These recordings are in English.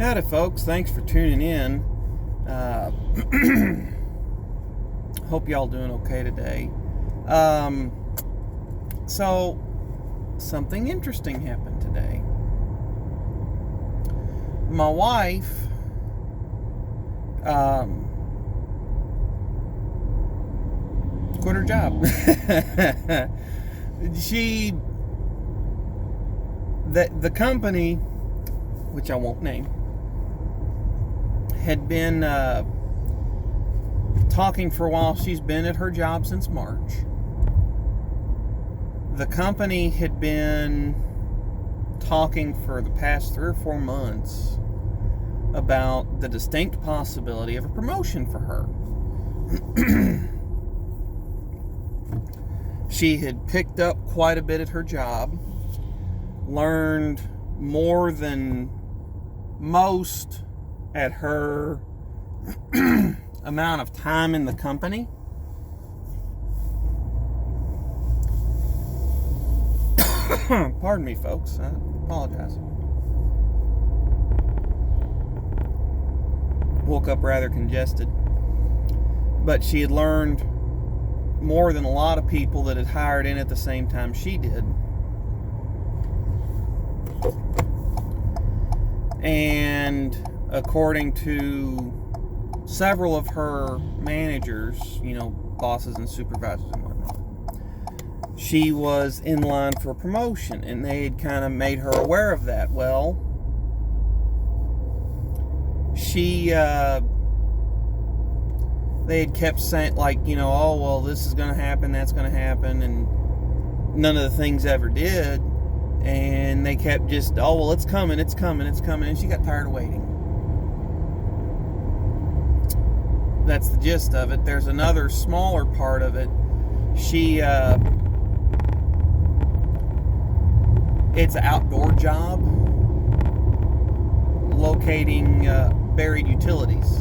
Howdy, folks. Thanks for tuning in. Hope y'all doing okay today. So, something interesting happened today. My wife quit her job. The company, which I won't name, had been talking for a while. She's been at her job since March. The company had been talking for the past 3 or 4 months about the distinct possibility of a promotion for her. She had picked up quite a bit at her job, learned more than most at her amount of time in the company. Pardon me, folks. I apologize. Woke up rather congested. But she had learned more than a lot of people that had hired in at the same time she did. And according to several of her managers, bosses and supervisors and whatnot, she was in line for a promotion, and they had kind of made her aware of that. Well, they had kept saying, oh, well, this is going to happen, that's going to happen, and none of the things ever did. And they kept just, oh, well, it's coming, and she got tired of waiting. That's the gist of it. There's another smaller part of it. It's an outdoor job, locating buried utilities.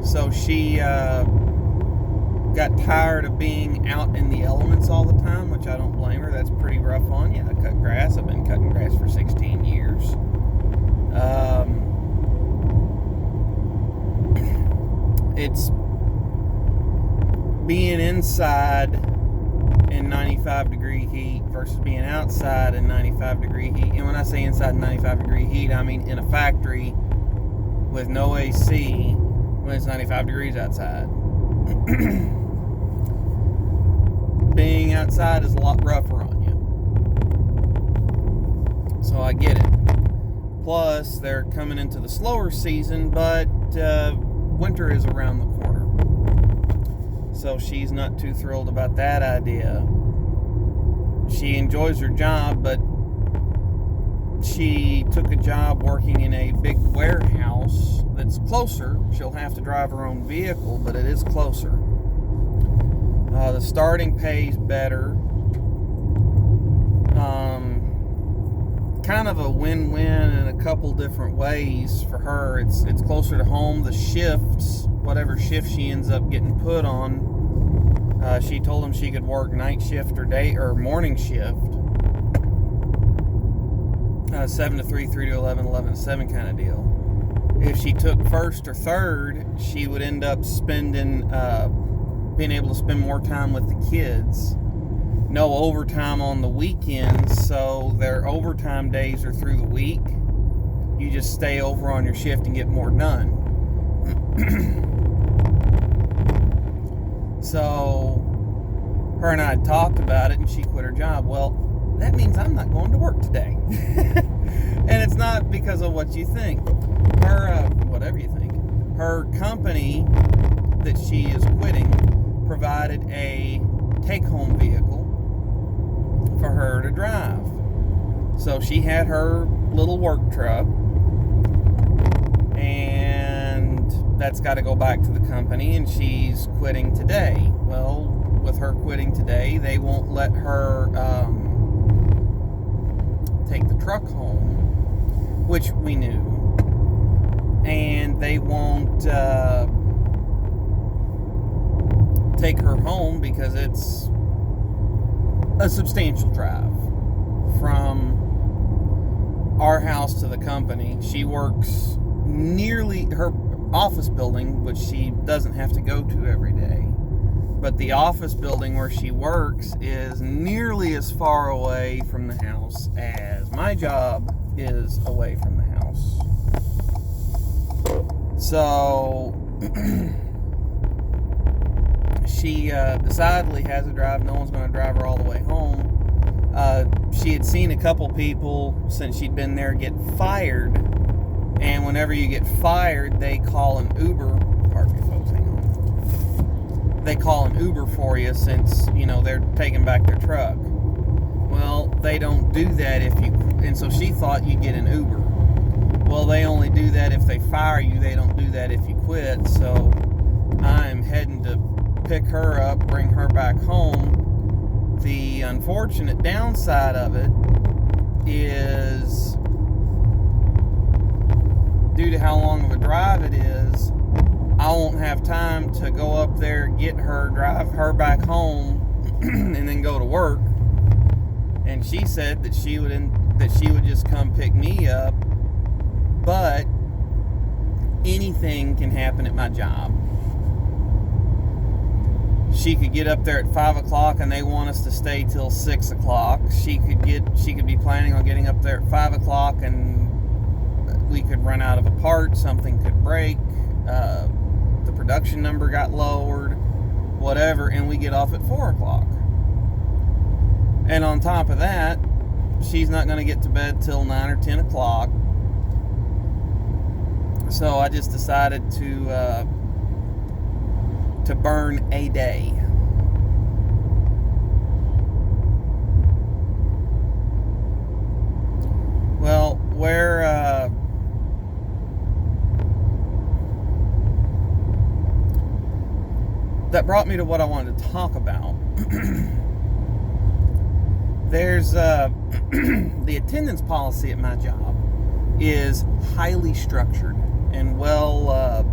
So she got tired of being out in the elements all the time, which I don't blame her. That's pretty rough on you. I cut grass. I've been cutting grass for 16 years. It's being inside in 95 degree heat versus being outside in 95 degree heat. And when I say inside in 95 degree heat, I mean in a factory with no AC when it's 95 degrees outside. Being outside is a lot rougher on you. So I get it. Plus, they're coming into the slower season, but winter is around the corner. So she's not too thrilled about that idea. She enjoys her job, but she took a job working in a big warehouse that's closer. She'll have to drive her own vehicle, but it is closer. The starting pay is better. Kind of a win-win in a couple different ways for her. It's closer to home. The shifts, whatever shift she ends up getting put on, she told him she could work night shift or day or morning shift. 7 to 3, 3 to 11, 11 to 7 kind of deal. If she took first or third, she would end up being able to spend more time with the kids. No overtime on the weekends, so their overtime days are through the week. You just stay over on your shift and get more done. So, her and I had talked about it, and she quit her job. Well, that means I'm not going to work today. And it's not because of what you think. Whatever you think. Her company that she is quitting provided a take-home vehicle for her to drive. So she had her little work truck, and that's got to go back to the company, and she's quitting today. Well, with her quitting today, they won't let her take the truck home, which we knew, and they won't take her home because it's a substantial drive from our house to the company. She works nearly her office building, which she doesn't have to go to every day. But the office building where she works is nearly as far away from the house as my job is away from the house. So she decidedly has a drive. No one's going to drive her all the way home. She had seen a couple people since she'd been there get fired. And whenever you get fired, they call an Uber. Pardon me, folks, hang on. They call an Uber for you since, they're taking back their truck. Well, they don't do that and so she thought you'd get an Uber. Well, they only do that if they fire you. They don't do that if you quit. So I'm heading to pick her up, bring her back home. The unfortunate downside of it is, due to how long of a drive it is, I won't have time to go up there, get her, drive her back home, and then go to work. And she said that she would just come pick me up, but anything can happen at my job. She could get up there at 5 o'clock and they want us to stay till 6 o'clock. She could be planning on getting up there at 5 o'clock and we could run out of a part, something could break, the production number got lowered, whatever, and we get off at 4 o'clock. And on top of that, she's not going to get to bed till 9 or 10 o'clock. So I just decided to burn a day. Well, that brought me to what I wanted to talk about. There's the attendance policy at my job is highly structured and well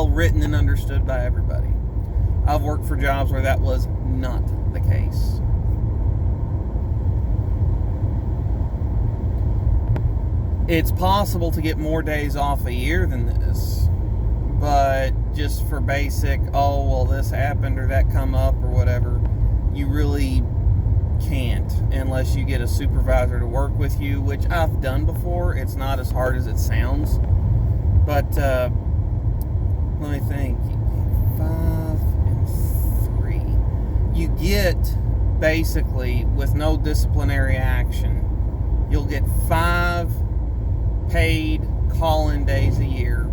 written and understood by everybody. I've worked for jobs where that was not the case. It's possible to get more days off a year than this, but just for basic, this happened or that come up or whatever, you really can't unless you get a supervisor to work with you, which I've done before. It's not as hard as it sounds, but let me think. 5 and 3. You get, basically, with no disciplinary action, you'll get 5 paid call-in days a year,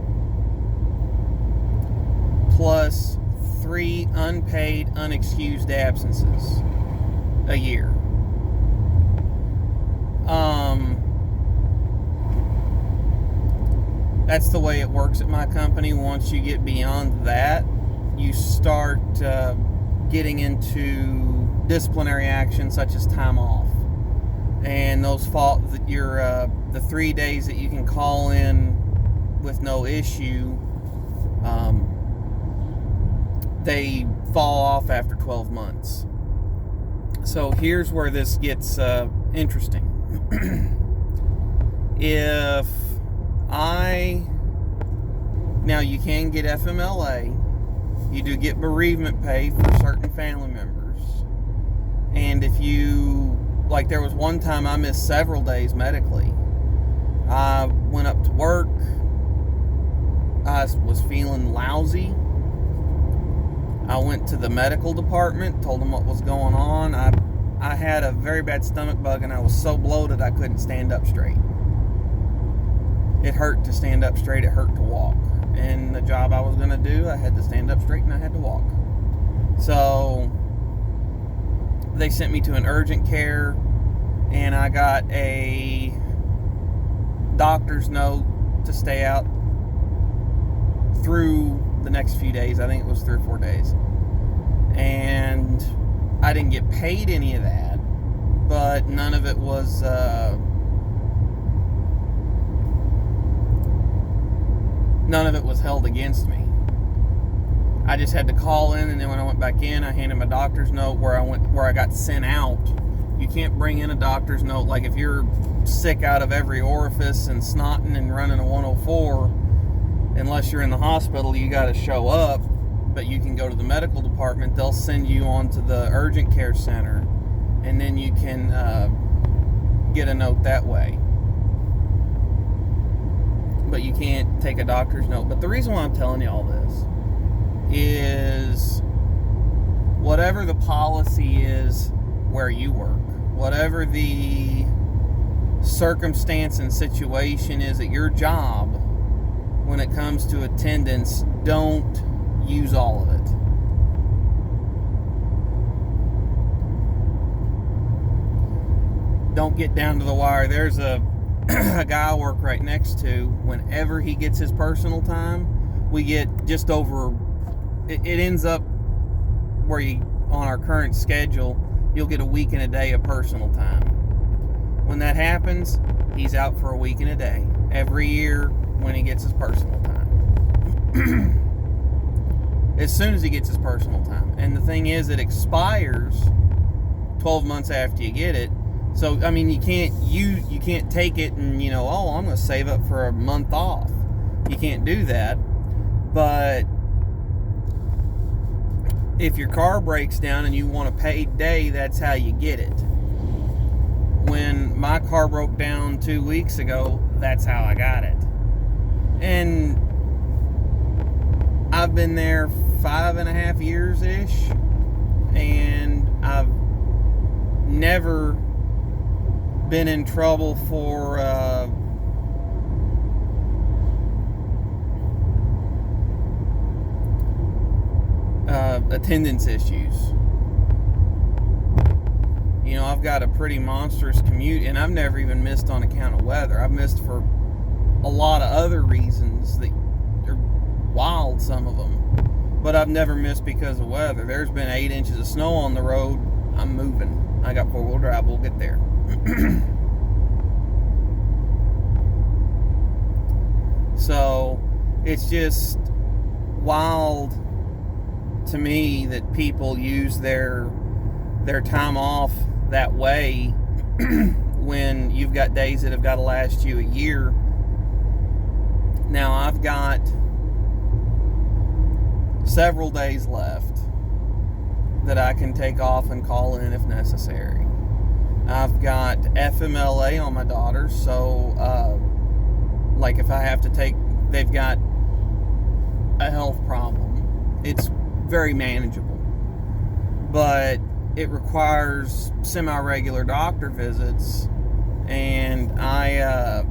plus 3 unpaid, unexcused absences a year. That's the way it works at my company. Once you get beyond that, you start getting into disciplinary action such as time off. And those the 3 days that you can call in with no issue, they fall off after 12 months. So here's where this gets interesting. Now you can get FMLA, you do get bereavement pay for certain family members, and if you, there was one time I missed several days medically. I went up to work, I was feeling lousy. I went to the medical department, told them what was going on. I had a very bad stomach bug and I was so bloated I couldn't stand up straight. It hurt to stand up straight, it hurt to walk. And the job I was going to do, I had to stand up straight and I had to walk. So they sent me to an urgent care and I got a doctor's note to stay out through the next few days. I think it was 3 or 4 days. And I didn't get paid any of that, but none of it was held against me. I just had to call in, and then when I went back in, I handed my doctor's note where I got sent out You can't bring in a doctor's note. Like if you're sick out of every orifice and snotting and running a 104, unless you're in the hospital, you got to show up. But you can go to the medical department. They'll send you on to the urgent care center, and then you can get a note that way. But you can't take a doctor's note. But the reason why I'm telling you all this is whatever the policy is where you work, whatever the circumstance and situation is at your job, when it comes to attendance, don't use all of it. Don't get down to the wire. There's a guy I work right next to. Whenever he gets his personal time, we get just over, it ends up where you, on our current schedule, you'll get a week and a day of personal time. When that happens, he's out for a week and a day every year when he gets his personal time. As soon as he gets his personal time. And the thing is, it expires 12 months after you get it. So, I mean, you can't take it and, oh, I'm going to save up for a month off. You can't do that. But if your car breaks down and you want a paid day, that's how you get it. When my car broke down 2 weeks ago, that's how I got it. And I've been there 5.5 years-ish, and I've never been in trouble for attendance issues. I've got a pretty monstrous commute, and I've never even missed on account of weather. I've missed for a lot of other reasons that are wild, some of them, but I've never missed because of weather. There's been 8 inches of snow on the road. I'm moving. I got 4-wheel drive. We'll get there. So it's just wild to me that people use their time off that way when you've got days that have got to last you a year. Now I've got several days left that I can take off and call in if necessary. I've got FMLA on my daughters, so like if I have to take, they've got a health problem, it's very manageable, but it requires semi-regular doctor visits, and I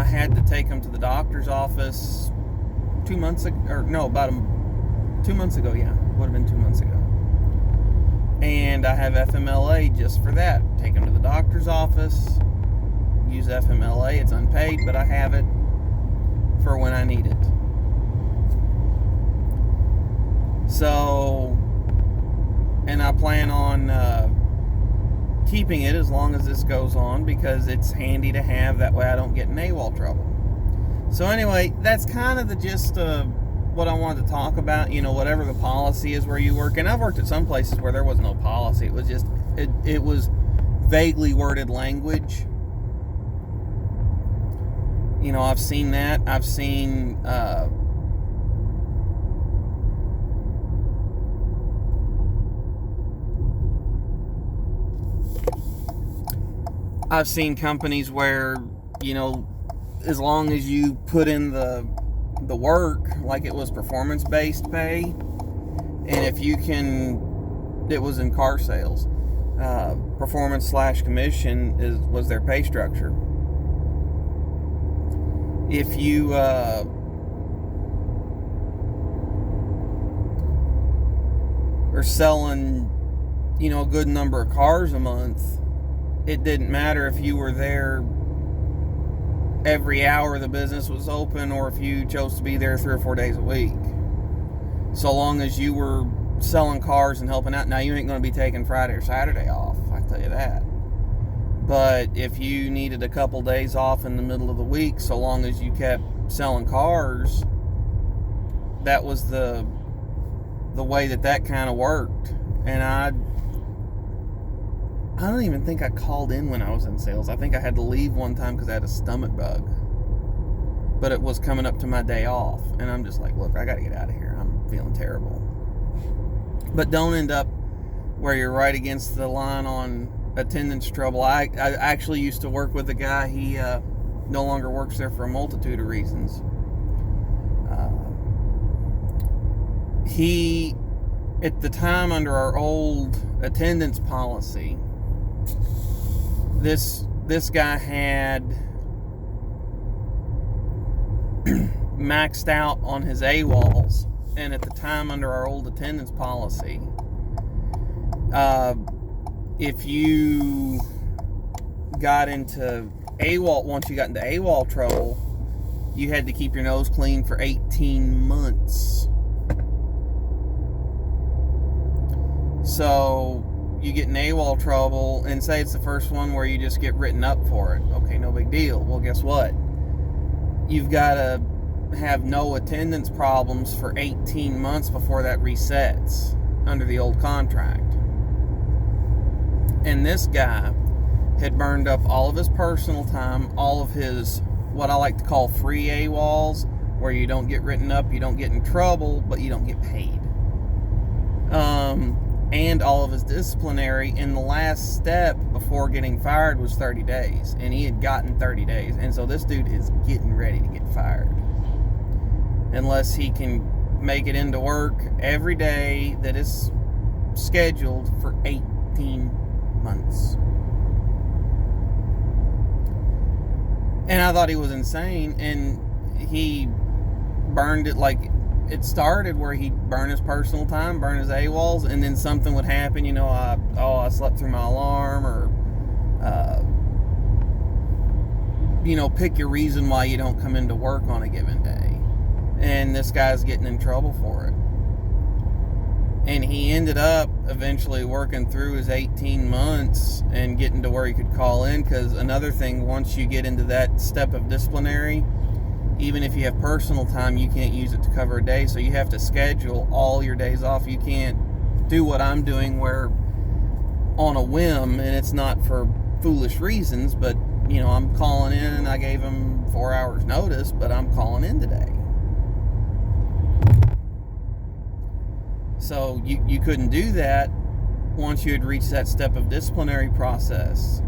had to take them to the doctor's office 2 months ago, or no, about 2 months ago, yeah, would have been 2 months ago. And I have FMLA just for that. Take them to the doctor's office, use FMLA, it's unpaid, but I have it for when I need it. So, and I plan on keeping it as long as this goes on, because it's handy to have, that way I don't get in AWOL trouble. So anyway, that's kind of the gist of what I wanted to talk about, whatever the policy is where you work. And I've worked at some places where there was no policy. It was just, it was vaguely worded language. I've seen that. I've seen companies where, as long as you put in the work, like it was performance-based pay, and if you can, it was in car sales, performance/commission was their pay structure. If you are selling, a good number of cars a month, it didn't matter if you were there every hour the business was open, or if you chose to be there 3 or 4 days a week. So long as you were selling cars and helping out. Now, you ain't going to be taking Friday or Saturday off, I can tell you that. But if you needed a couple days off in the middle of the week, so long as you kept selling cars, that was the the way that kind of worked. And I don't even think I called in when I was in sales. I think I had to leave one time because I had a stomach bug. But it was coming up to my day off. And I'm just like, look, I got to get out of here. I'm feeling terrible. But don't end up where you're right against the line on attendance trouble. I actually used to work with a guy. He no longer works there for a multitude of reasons. He, at the time, under our old attendance policy, this guy had maxed out on his AWOLs, and at the time, under our old attendance policy, if you got into AWOL, once you got into AWOL trouble, you had to keep your nose clean for 18 months. So you get in AWOL trouble, and say it's the first one where you just get written up for it. Okay, no big deal. Well, guess what? You've got to have no attendance problems for 18 months before that resets under the old contract. And this guy had burned up all of his personal time, all of his, what I like to call free AWOLs, where you don't get written up, you don't get in trouble, but you don't get paid. And all of his disciplinary, in the last step before getting fired was 30 days. And he had gotten 30 days. And so this dude is getting ready to get fired. Unless he can make it into work every day that is scheduled for 18 months. And I thought he was insane. And he burned it like... It started where he'd burn his personal time, burn his AWOLs, and then something would happen, you know, I slept through my alarm, or, pick your reason why you don't come into work on a given day. And this guy's getting in trouble for it. And he ended up eventually working through his 18 months and getting to where he could call in, because another thing, once you get into that step of disciplinary, even if you have personal time, you can't use it to cover a day, so you have to schedule all your days off. You can't do what I'm doing, where on a whim, and it's not for foolish reasons, but, I'm calling in, and I gave him 4 hours notice, but I'm calling in today. So you couldn't do that once you had reached that step of disciplinary process.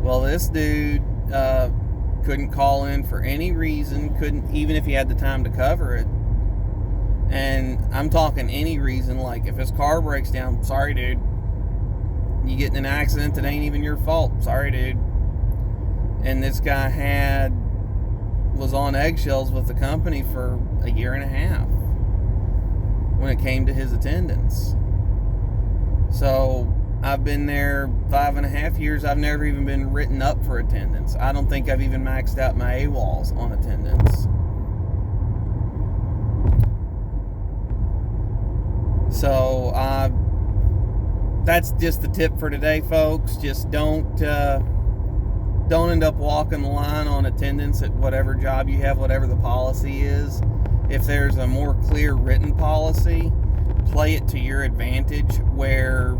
Well, this dude... couldn't call in for any reason, couldn't, even if he had the time to cover it. And I'm talking any reason, like if his car breaks down, sorry dude, you get in an accident that ain't even your fault, sorry dude. And this guy was on eggshells with the company for a year and a half when it came to his attendance. So I've been there 5.5 years. I've never even been written up for attendance. I don't think I've even maxed out my AWOLs on attendance. So that's just the tip for today, folks. Just don't end up walking the line on attendance at whatever job you have, whatever the policy is. If there's a more clear written policy, play it to your advantage, where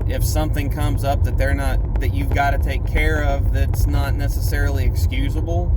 if something comes up that you've got to take care of, that's not necessarily excusable,